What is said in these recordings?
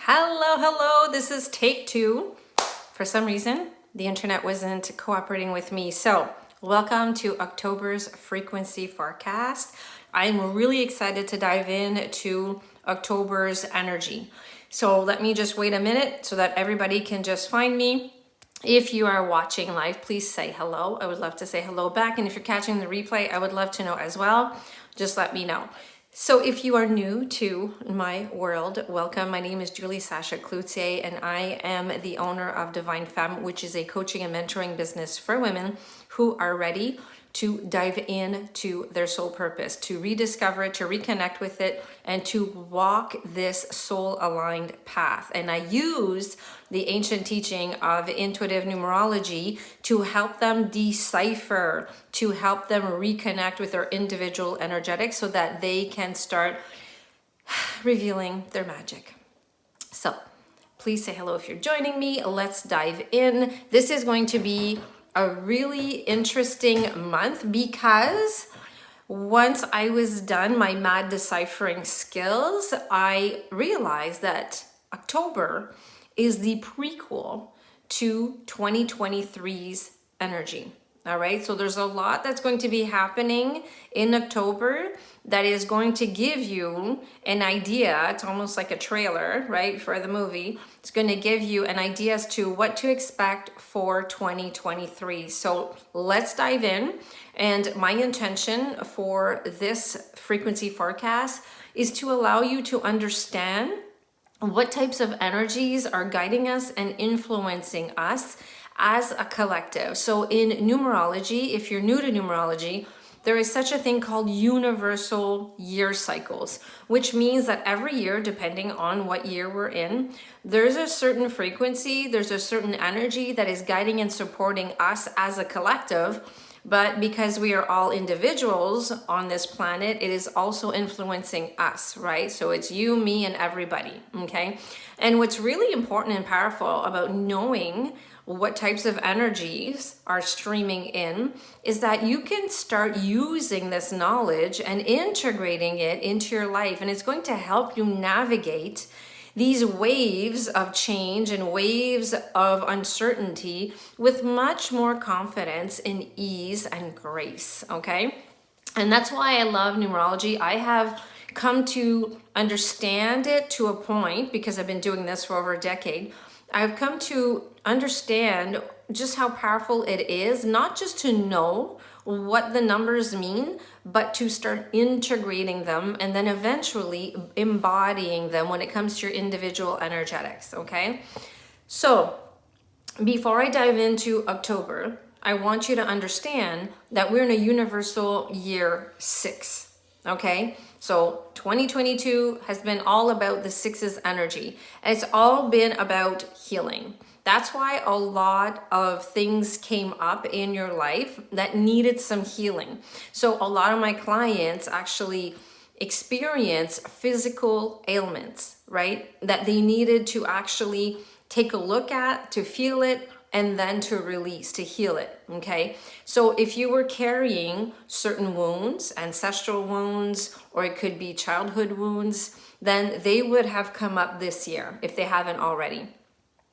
Hello, this is take two. For some reason, the internet wasn't cooperating with me. So welcome to October's frequency forecast. I'm really excited to dive in to October's energy. So let me just wait a minute so that everybody can just find me. If you are watching live, please say hello. I would love to say hello back. And if you're catching the replay, I would love to know as well. Just let me know. So if you are new to my world, welcome. My name is Julie Sasha Cloutier, and I am the owner of Divine Femme, which is a coaching and mentoring business for women who are ready to dive into their soul purpose, to rediscover it, to reconnect with it, and to walk this soul-aligned path. And I use the ancient teaching of intuitive numerology to help them decipher, to help them reconnect with their individual energetics so that they can start revealing their magic. So please say hello if you're joining me. Let's dive in. This is going to be a really interesting month because once I was done my mad deciphering skills, I realized that October is the prequel to 2023's energy. All right, so there's a lot that's going to be happening in October that is going to give you an idea. It's almost like a trailer, right, for the movie. It's going to give you an idea as to what to expect for 2023. So let's dive in. And my intention for this frequency forecast is to allow you to understand what types of energies are guiding us and influencing us as a collective. So in numerology, if you're new to numerology, there is such a thing called universal year cycles, which means that every year, depending on what year we're in, there's a certain frequency, there's a certain energy that is guiding and supporting us as a collective. But because we are all individuals on this planet, it is also influencing us, right? So it's you, me, and everybody, okay? And what's really important and powerful about knowing what types of energies are streaming in is that you can start using this knowledge and integrating it into your life. And it's going to help you navigate these waves of change and waves of uncertainty with much more confidence and ease and grace, okay? And that's why I love numerology. I have come to understand it to a point, because I've been doing this for over a decade. I've come to understand just how powerful it is, not just to know what the numbers mean, but to start integrating them and then eventually embodying them when it comes to your individual energetics, okay? So before I dive into October, I want you to understand that we're in a universal year 6, okay? So 2022 has been all about the 6's energy, and it's all been about healing. That's why a lot of things came up in your life that needed some healing. So a lot of my clients actually experience physical ailments, right? That they needed to actually take a look at, to feel it, and then to release, to heal it, okay? So if you were carrying certain wounds, ancestral wounds, or it could be childhood wounds, then they would have come up this year if they haven't already.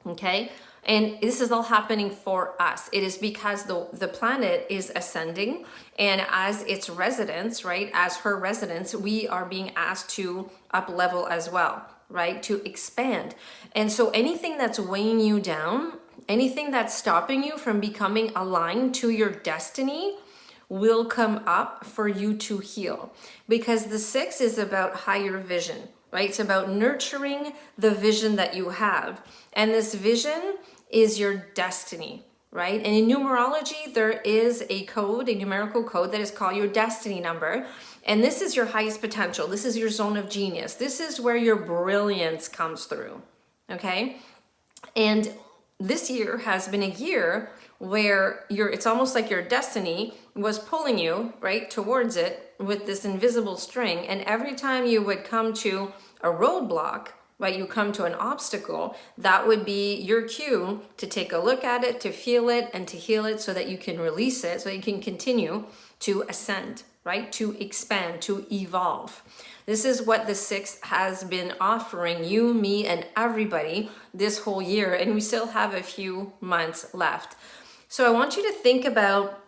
Okay, and this is all happening for us. It is because the planet is ascending, and as its residents, right, as her residents, we are being asked to up level as well, right, to expand. And so anything that's weighing you down, anything that's stopping you from becoming aligned to your destiny will come up for you to heal, because the 6 is about higher vision. Right? It's about nurturing the vision that you have. And this vision is your destiny, right? And in numerology, there is a code, a numerical code that is called your destiny number. And this is your highest potential. This is your zone of genius. This is where your brilliance comes through, okay? And this year has been a year where it's almost like your destiny was pulling you right towards it with this invisible string. And every time you would come to a roadblock, right, you come to an obstacle, that would be your cue to take a look at it, to feel it, and to heal it so that you can release it, so you can continue to ascend, right, to expand, to evolve. This is what the 6 has been offering you, me, and everybody this whole year, and we still have a few months left. So I want you to think about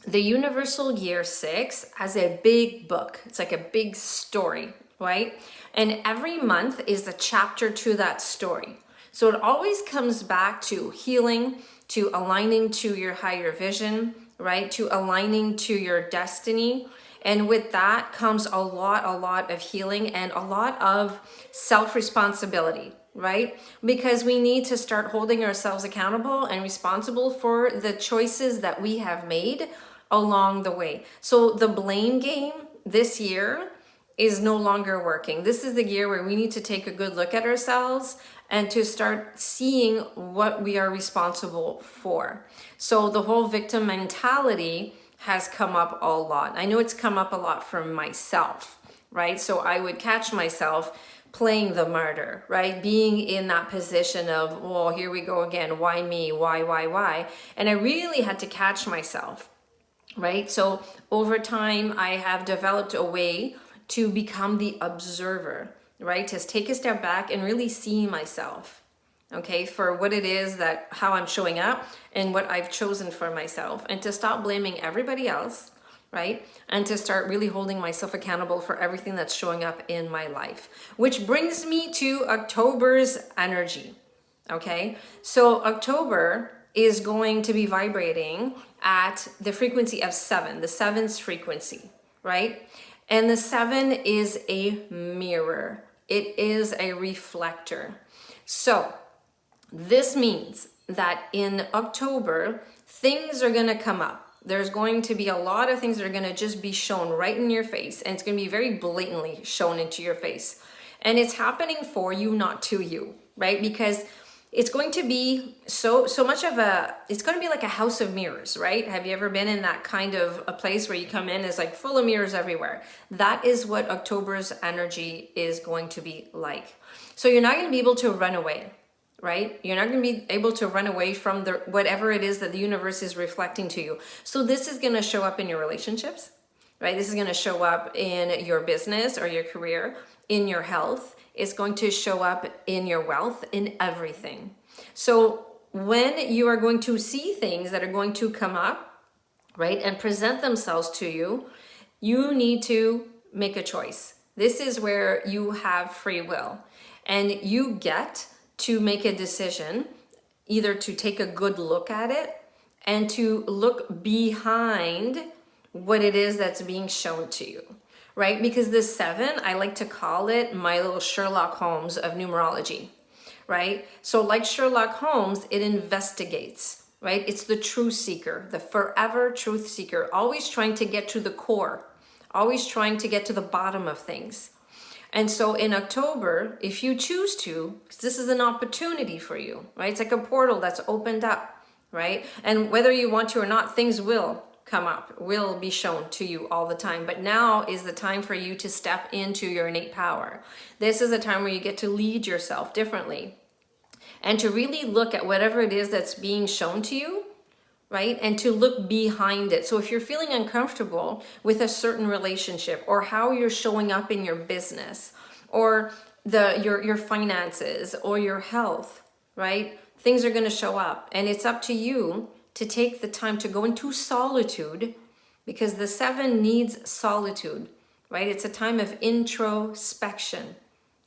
the universal year 6 as a big book. It's like a big story, right? And every month is a chapter to that story. So it always comes back to healing, to aligning to your higher vision, right? To aligning to your destiny. And with that comes a lot of healing and a lot of self-responsibility, right? Because we need to start holding ourselves accountable and responsible for the choices that we have made along the way. So the blame game this year is no longer working. This is the year where we need to take a good look at ourselves and to start seeing what we are responsible for. So the whole victim mentality has come up a lot. I know it's come up a lot for myself, right? So I would catch myself playing the martyr, right? Being in that position of, well, here we go again. Why me? Why? And I really had to catch myself, right? So over time, I have developed a way to become the observer, right? To take a step back and really see myself, okay, for what it is that, how I'm showing up and what I've chosen for myself, and to stop blaming everybody else, right? And to start really holding myself accountable for everything that's showing up in my life, which brings me to October's energy, okay? So October is going to be vibrating at the frequency of 7, the 7's frequency, right? And the 7 is a mirror. It is a reflector. So this means that in October, things are going to come up. There's going to be a lot of things that are going to just be shown right in your face. And it's going to be very blatantly shown into your face. And it's happening for you, not to you, right? Because it's going to be so much of it's going to be like a house of mirrors, right? Have you ever been in that kind of a place where you come in, it's like full of mirrors everywhere? That is what October's energy is going to be like. So you're not going to be able to run away, right? You're not going to be able to run away from whatever it is that the universe is reflecting to you. So this is going to show up in your relationships, right? This is going to show up in your business or your career, in your health. It's going to show up in your wealth, in everything. So when you are going to see things that are going to come up, right, and present themselves to you, you need to make a choice. This is where you have free will, and you get to make a decision, either to take a good look at it and to look behind what it is that's being shown to you, right? Because the 7, I like to call it my little Sherlock Holmes of numerology, right? So like Sherlock Holmes, it investigates, right? It's the truth seeker, the forever truth seeker, always trying to get to the core, always trying to get to the bottom of things. And so in October, if you choose to, because this is an opportunity for you, right? It's like a portal that's opened up, right? And whether you want to or not, things will come up, will be shown to you all the time. But now is the time for you to step into your innate power. This is a time where you get to lead yourself differently and to really look at whatever it is that's being shown to you, right? And to look behind it. So if you're feeling uncomfortable with a certain relationship, or how you're showing up in your business, or your finances, or your health, right? Things are going to show up, and it's up to you to take the time to go into solitude, because the 7 needs solitude, right? It's a time of introspection,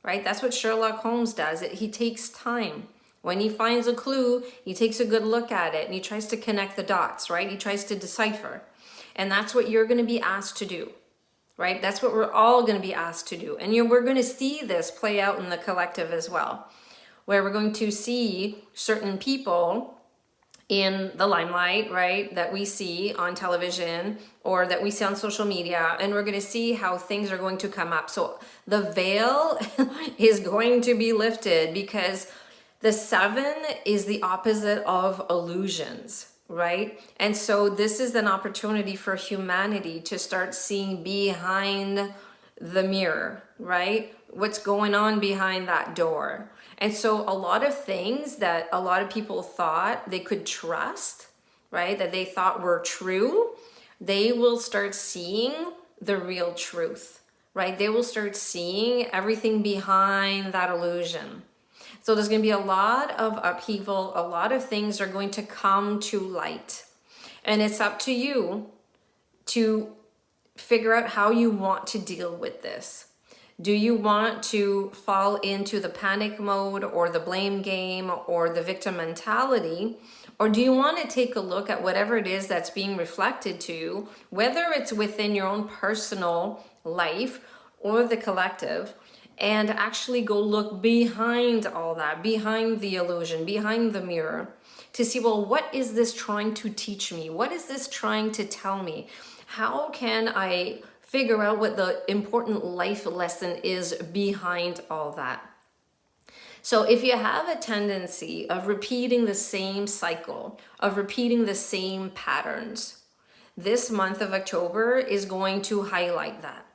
right? That's what Sherlock Holmes does. He takes time. When he finds a clue, he takes a good look at it and he tries to connect the dots, right? He tries to decipher. And that's what you're going to be asked to do, right? That's what we're all going to be asked to do. And we're going to see this play out in the collective as well, where we're going to see certain people in the limelight, right, that we see on television or that we see on social media, and we're going to see how things are going to come up. So the veil is going to be lifted, because the 7 is the opposite of illusions, right? And so this is an opportunity for humanity to start seeing behind the mirror, right? What's going on behind that door. And so a lot of things that a lot of people thought they could trust, right, that they thought were true, they will start seeing the real truth, right? They will start seeing everything behind that illusion. So there's going to be a lot of upheaval. A lot of things are going to come to light. And it's up to you to figure out how you want to deal with this. Do you want to fall into the panic mode or the blame game or the victim mentality? Or do you want to take a look at whatever it is that's being reflected to you, whether it's within your own personal life or the collective, and actually go look behind all that, behind the illusion, behind the mirror, to see, well, what is this trying to teach me? What is this trying to tell me? How can I figure out what the important life lesson is behind all that? So if you have a tendency of repeating the same cycle, of repeating the same patterns, this month of October is going to highlight that.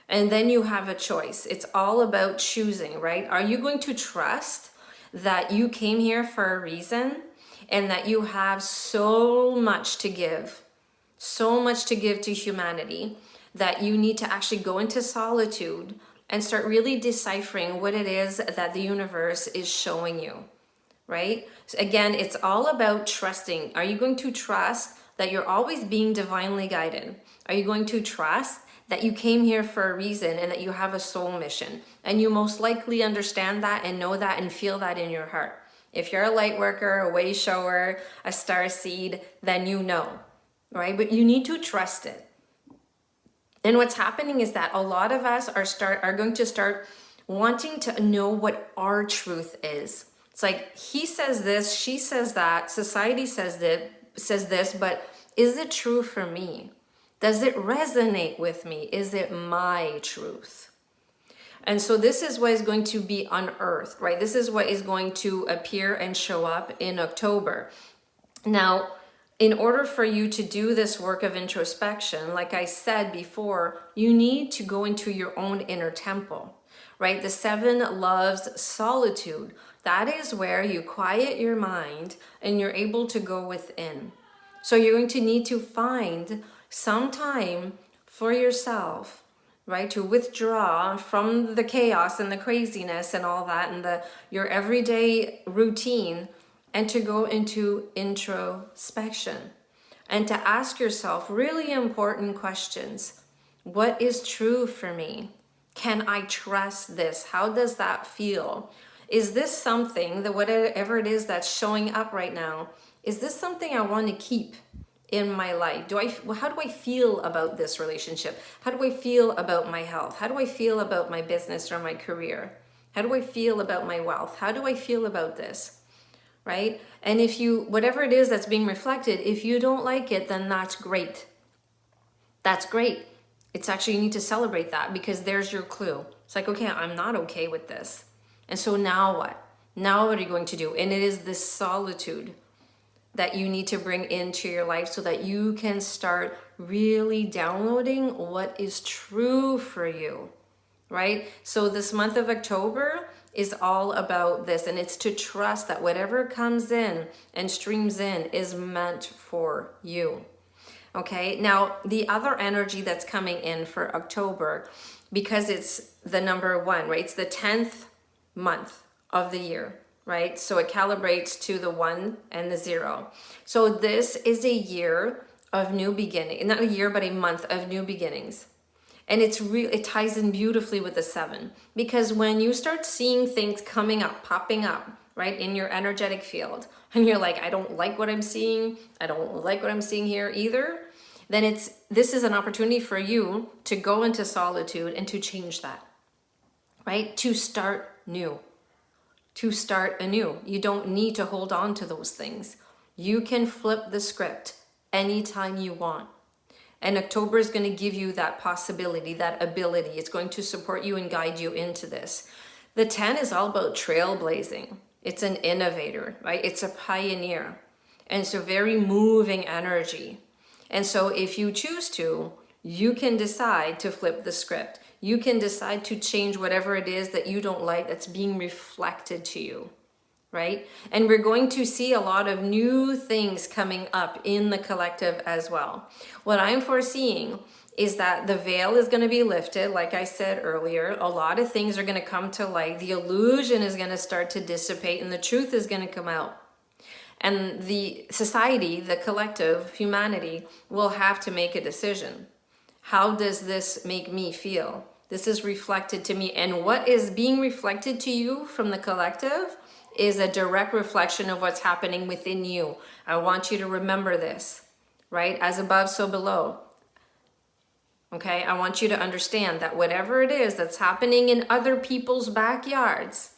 And then you have a choice. It's all about choosing, right? Are you going to trust that you came here for a reason and that you have so much to give to humanity, that you need to actually go into solitude and start really deciphering what it is that the universe is showing you, right? So again, it's all about trusting. Are you going to trust that you're always being divinely guided? Are you going to trust that you came here for a reason and that you have a soul mission? And you most likely understand that and know that and feel that in your heart. If you're a light worker, a way shower, a star seed, then you know, right? But you need to trust it. And what's happening is that a lot of us are going to start wanting to know what our truth is. It's like, he says this, she says that, society says this, but is it true for me? Does it resonate with me? Is it my truth? And so this is what is going to be unearthed, right? This is what is going to appear and show up in October. Now, in order for you to do this work of introspection, like I said before, you need to go into your own inner temple, right? The 7 loves solitude. That is where you quiet your mind and you're able to go within. So you're going to need to find some time for yourself, right? To withdraw from the chaos and the craziness and all that and your everyday routine, and to go into introspection and to ask yourself really important questions. What is true for me? Can I trust this? How does that feel? Is this something that whatever it is that's showing up right now, is this something I want to keep in my life? How do I feel about this relationship? How do I feel about my health? How do I feel about my business or my career? How do I feel about my wealth? How do I feel about this? Right? And if whatever it is that's being reflected, if you don't like it, then that's great. That's great. It's actually, you need to celebrate that, because there's your clue. It's like, okay, I'm not okay with this. And so now what? Now what are you going to do? And it is this solitude that you need to bring into your life so that you can start really downloading what is true for you, right? So this month of October is all about this, and it's to trust that whatever comes in and streams in is meant for you. Okay, now the other energy that's coming in for October, because it's the number 1, right? It's the 10th month of the year, right? So it calibrates to the 1 and the 0. So this is a year of new beginning, not a year, but a month of new beginnings. And it ties in beautifully with the 7, because when you start seeing things coming up, popping up, right, in your energetic field, and you're like, I don't like what I'm seeing, I don't like what I'm seeing here either, then this is an opportunity for you to go into solitude and to change that, right? To start new, to start anew. You don't need to hold on to those things. You can flip the script anytime you want. And October is going to give you that possibility, that ability. It's going to support you and guide you into this. The 10 is all about trailblazing. It's an innovator, right? It's a pioneer. And it's a very moving energy. And so if you choose to, you can decide to flip the script. You can decide to change whatever it is that you don't like that's being reflected to you, right? And we're going to see a lot of new things coming up in the collective as well. What I'm foreseeing is that the veil is going to be lifted. Like I said earlier, a lot of things are going to come to light. The illusion is going to start to dissipate and the truth is going to come out. And the society, the collective, humanity will have to make a decision. How does this make me feel? This is reflected to me. And what is being reflected to you from the collective is a direct reflection of what's happening within you. I want you to remember this, right? As above, so below. Okay, I want you to understand that whatever it is that's happening in other people's backyards,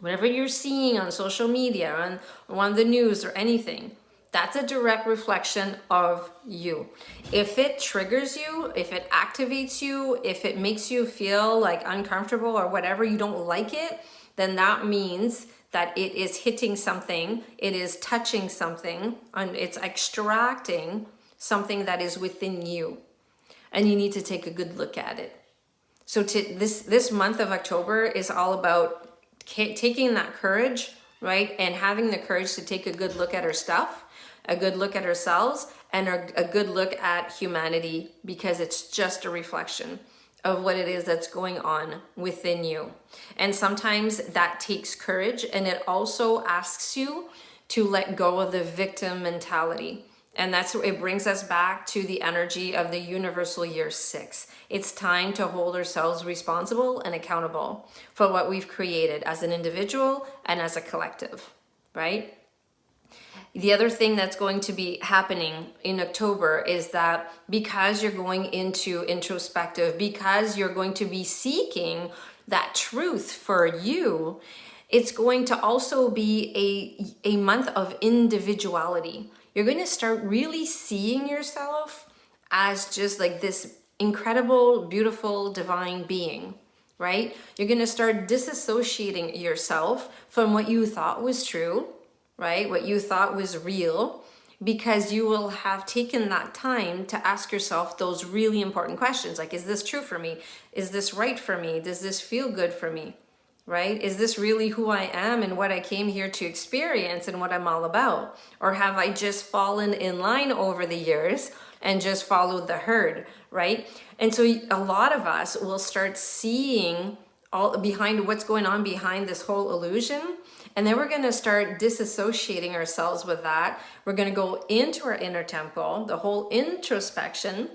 whatever you're seeing on social media, on the news or anything, that's a direct reflection of you. If it triggers you, if it activates you, if it makes you feel like uncomfortable or whatever, you don't like it, then that means that it is hitting something, it is touching something, and it's extracting something that is within you. And you need to take a good look at it. So this month of October is all about taking that courage, right? And having the courage to take a good look at our stuff, a good look at ourselves, and a good look at humanity, because it's just a reflection of what it is that's going on within you. And sometimes that takes courage, and it also asks you to let go of the victim mentality. And it brings us back to the energy of the universal year 6. It's time to hold ourselves responsible and accountable for what we've created as an individual and as a collective, right? The other thing that's going to be happening in October is that because you're going into introspective, because you're going to be seeking that truth for you, it's going to also be a month of individuality. You're going to start really seeing yourself as just like this incredible, beautiful, divine being, right? You're going to start disassociating yourself from what you thought was true, right? What you thought was real, because you will have taken that time to ask yourself those really important questions. Like, is this true for me? Is this right for me? Does this feel good for me? Right? Is this really who I am and what I came here to experience and what I'm all about? Or have I just fallen in line over the years and just followed the herd, right? And so a lot of us will start seeing all behind what's going on behind this whole illusion. And then we're going to start disassociating ourselves with that. We're going to go into our inner temple, the whole introspection,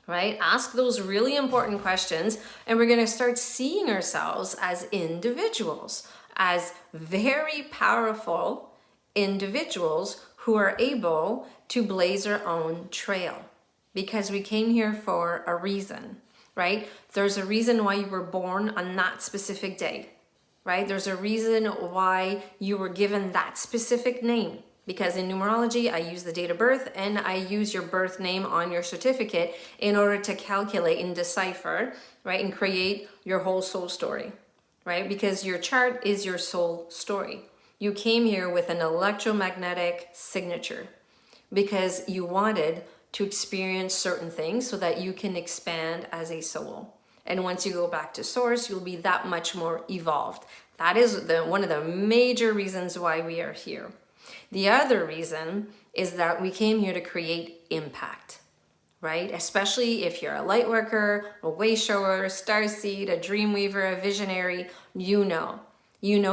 right? Ask those really important questions, and we're going to start seeing ourselves as individuals, as very powerful individuals who are able to blaze our own trail, because we came here for a reason, right? There's a reason why you were born on that specific day, right? There's a reason why you were given that specific name. Because in numerology, I use the date of birth and I use your birth name on your certificate in order to calculate and decipher, right? And create your whole soul story, right? Because your chart is your soul story. You came here with an electromagnetic signature because you wanted to experience certain things so that you can expand as a soul. And once you go back to source, you'll be that much more evolved. That is one of the major reasons why we are here. The other reason is that we came here to create impact, right? Especially if you're a light worker, a way shower, starseed, a dream weaver, a visionary, you know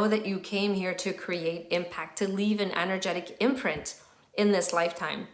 that you came here to create impact, to leave an energetic imprint in this lifetime.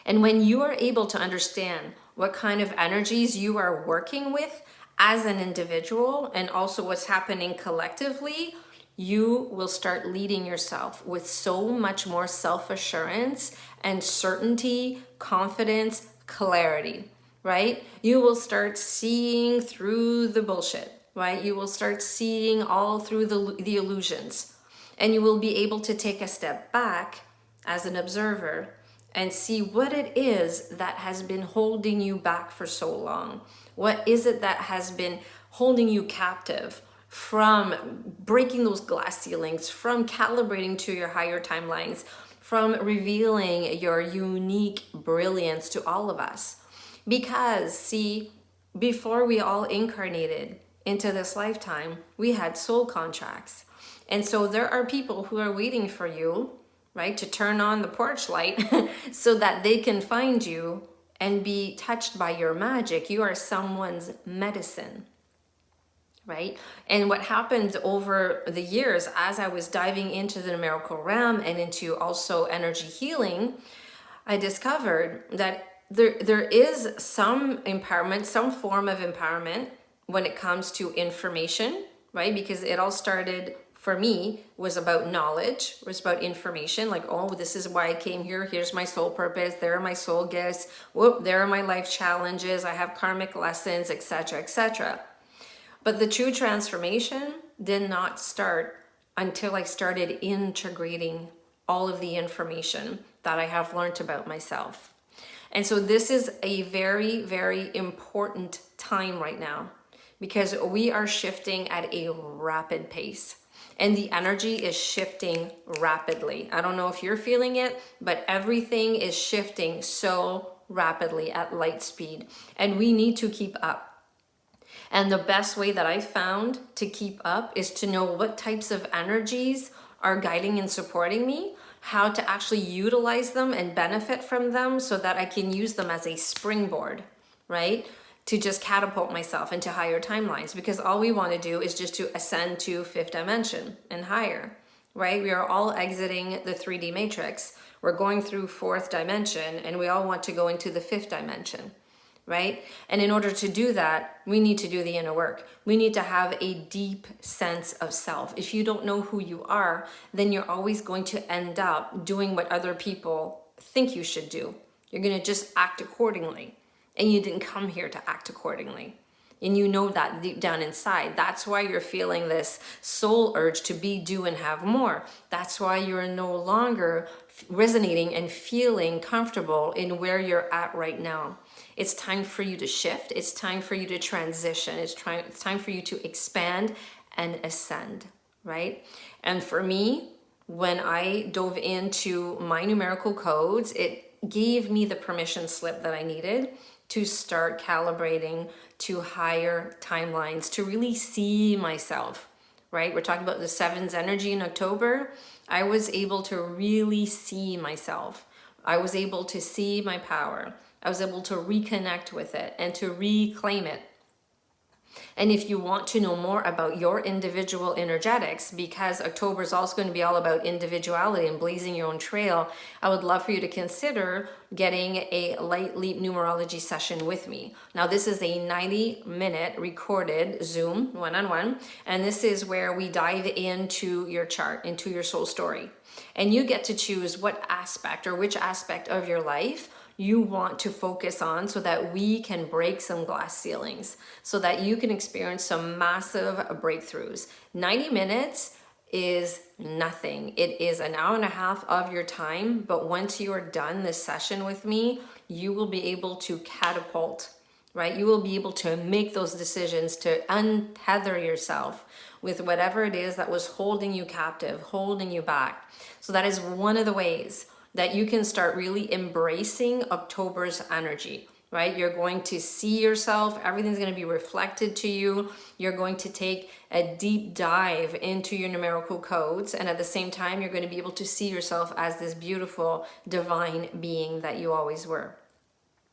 And when you are able to understand what kind of energies you are working with as an individual and also what's happening collectively, you will start leading yourself with so much more self-assurance and certainty, confidence, clarity, right? You will start seeing through the bullshit, right? You will start seeing all through the illusions, and you will be able to take a step back as an observer and see what it is that has been holding you back for so long. What is it that has been holding you captive from breaking those glass ceilings, from calibrating to your higher timelines, from revealing your unique brilliance to all of us? Because, see, before we all incarnated into this lifetime, we had soul contracts. And so there are people who are waiting for you, right, to turn on the porch light so that they can find you and be touched by your magic. You are someone's medicine, right? And what happened over the years as I was diving into the numerical realm and into also energy healing, I discovered that there is some empowerment, some form of empowerment when it comes to information, right? Because it all started for me was about knowledge, was about information, like, oh, this is why I came here. Here's my soul purpose. There are my soul gifts. Whoop, there are my life challenges. I have karmic lessons, etc., etc. But the true transformation did not start until I started integrating all of the information that I have learned about myself. And so this is a very, very important time right now because we are shifting at a rapid pace and the energy is shifting rapidly. I don't know if you're feeling it, but everything is shifting so rapidly at light speed and we need to keep up. And the best way that I found to keep up is to know what types of energies are guiding and supporting me, how to actually utilize them and benefit from them so that I can use them as a springboard, right? To just catapult myself into higher timelines, because all we want to do is just to ascend to fifth dimension and higher, right? We are all exiting the 3D matrix. We're going through fourth dimension and we all want to go into the fifth dimension. Right? And in order to do that, we need to do the inner work. We need to have a deep sense of self. If you don't know who you are, then you're always going to end up doing what other people think you should do. You're going to just act accordingly. And you didn't come here to act accordingly. And you know that deep down inside. That's why you're feeling this soul urge to be, do, and have more. That's why you're no longer resonating and feeling comfortable in where you're at right now. It's time for you to shift. It's time for you to transition. It's time for you to expand and ascend, right? And for me, when I dove into my numerical codes, it gave me the permission slip that I needed to start calibrating to higher timelines, to really see myself, right? We're talking about the sevens energy in October. I was able to really see myself. I was able to see my power. I was able to reconnect with it and to reclaim it. And if you want to know more about your individual energetics, because October is also going to be all about individuality and blazing your own trail, I would love for you to consider getting a Light Leap numerology session with me. Now, this is a 90-minute recorded Zoom one-on-one, and this is where we dive into your chart, into your soul story. And you get to choose what aspect or which aspect of your life you want to focus on so that we can break some glass ceilings, so that you can experience some massive breakthroughs. 90 minutes is nothing. It is an hour and a half of your time, but once you are done this session with me, you will be able to catapult, right? You will be able to make those decisions to untether yourself with whatever it is that was holding you captive, holding you back. So that is one of the ways that you can start really embracing October's energy, right? You're going to see yourself, everything's going to be reflected to you. You're going to take a deep dive into your numerical codes, and at the same time, you're going to be able to see yourself as this beautiful divine being that you always were.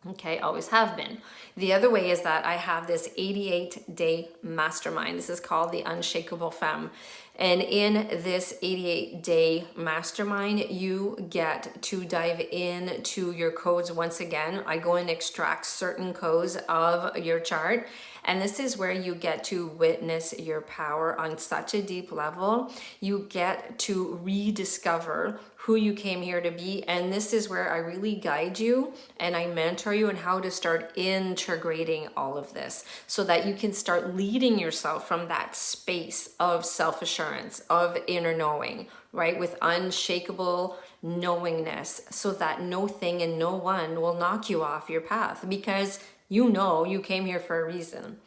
Okay, always have been. The other way is that I have this 88-day mastermind. This is called the Unshakable Femme. And in this 88-day mastermind, you get to dive into your codes once again. I go and extract certain codes of your chart. And this is where you get to witness your power on such a deep level. You get to rediscover who you came here to be. And this is where I really guide you and I mentor you on how to start integrating all of this so that you can start leading yourself from that space of self-assurance, of inner knowing, right? With unshakable knowingness, so that no thing and no one will knock you off your path, because you know you came here for a reason,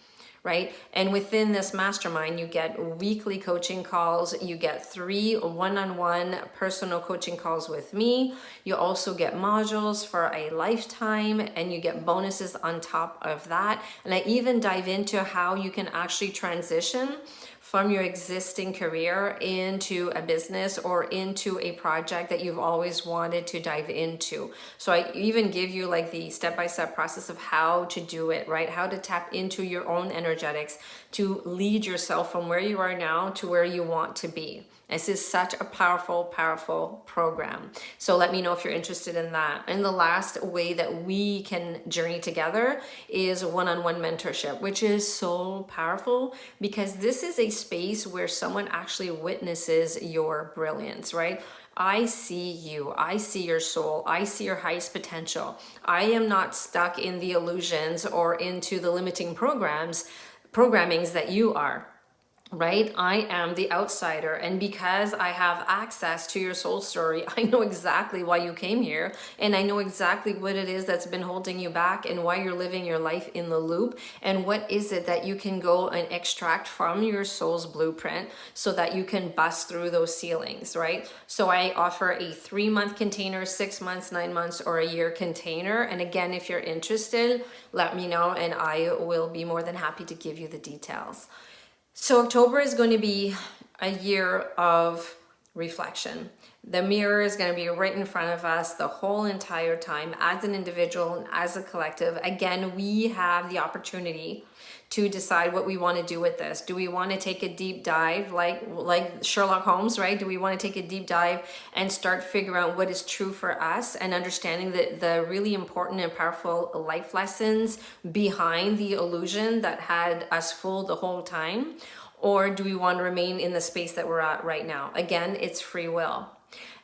right? And within this mastermind, you get weekly coaching calls. You get 3 one-on-one personal coaching calls with me. You also get modules for a lifetime, and you get bonuses on top of that. And I even dive into how you can actually transition from your existing career into a business or into a project that you've always wanted to dive into. So I even give you like the step-by-step process of how to do it, right? How to tap into your own energetics to lead yourself from where you are now to where you want to be. This is such a powerful, powerful program. So let me know if you're interested in that. And the last way that we can journey together is one-on-one mentorship, which is so powerful because this is a space where someone actually witnesses your brilliance, right? I see you. I see your soul. I see your highest potential. I am not stuck in the illusions or into the limiting programmings that you are. Right? I am the outsider. And because I have access to your soul story, I know exactly why you came here. And I know exactly what it is that's been holding you back and why you're living your life in the loop. And what is it that you can go and extract from your soul's blueprint so that you can bust through those ceilings, right? So I offer a 3-month container, 6 months, 9 months, or a year container. And again, if you're interested, let me know and I will be more than happy to give you the details. So October is going to be a year of reflection. The mirror is going to be right in front of us the whole entire time as an individual and as a collective. Again, we have the opportunity to decide what we want to do with this. Do we want to take a deep dive like Sherlock Holmes, right? Do we want to take a deep dive and start figuring out what is true for us and understanding the really important and powerful life lessons behind the illusion that had us fooled the whole time? Or do we want to remain in the space that we're at right now? Again, it's free will.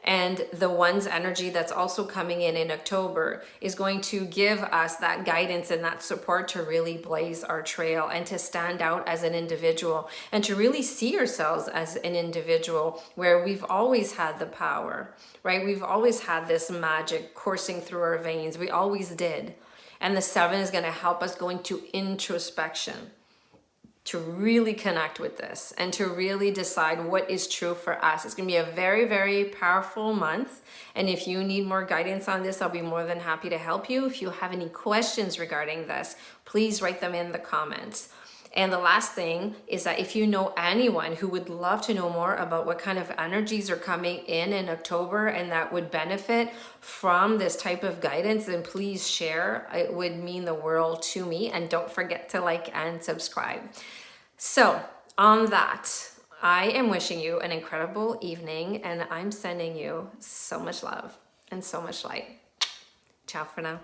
And the one's energy that's also coming in October is going to give us that guidance and that support to really blaze our trail and to stand out as an individual and to really see ourselves as an individual where we've always had the power, right? We've always had this magic coursing through our veins. We always did. And the 7 is going to help us go into introspection, to really connect with this and to really decide what is true for us. It's going to be a very, very powerful month. And if you need more guidance on this, I'll be more than happy to help you. If you have any questions regarding this, please write them in the comments. And the last thing is that if you know anyone who would love to know more about what kind of energies are coming in October and that would benefit from this type of guidance, then please share. It would mean the world to me. And don't forget to like and subscribe. So on that, I am wishing you an incredible evening and I'm sending you so much love and so much light. Ciao for now.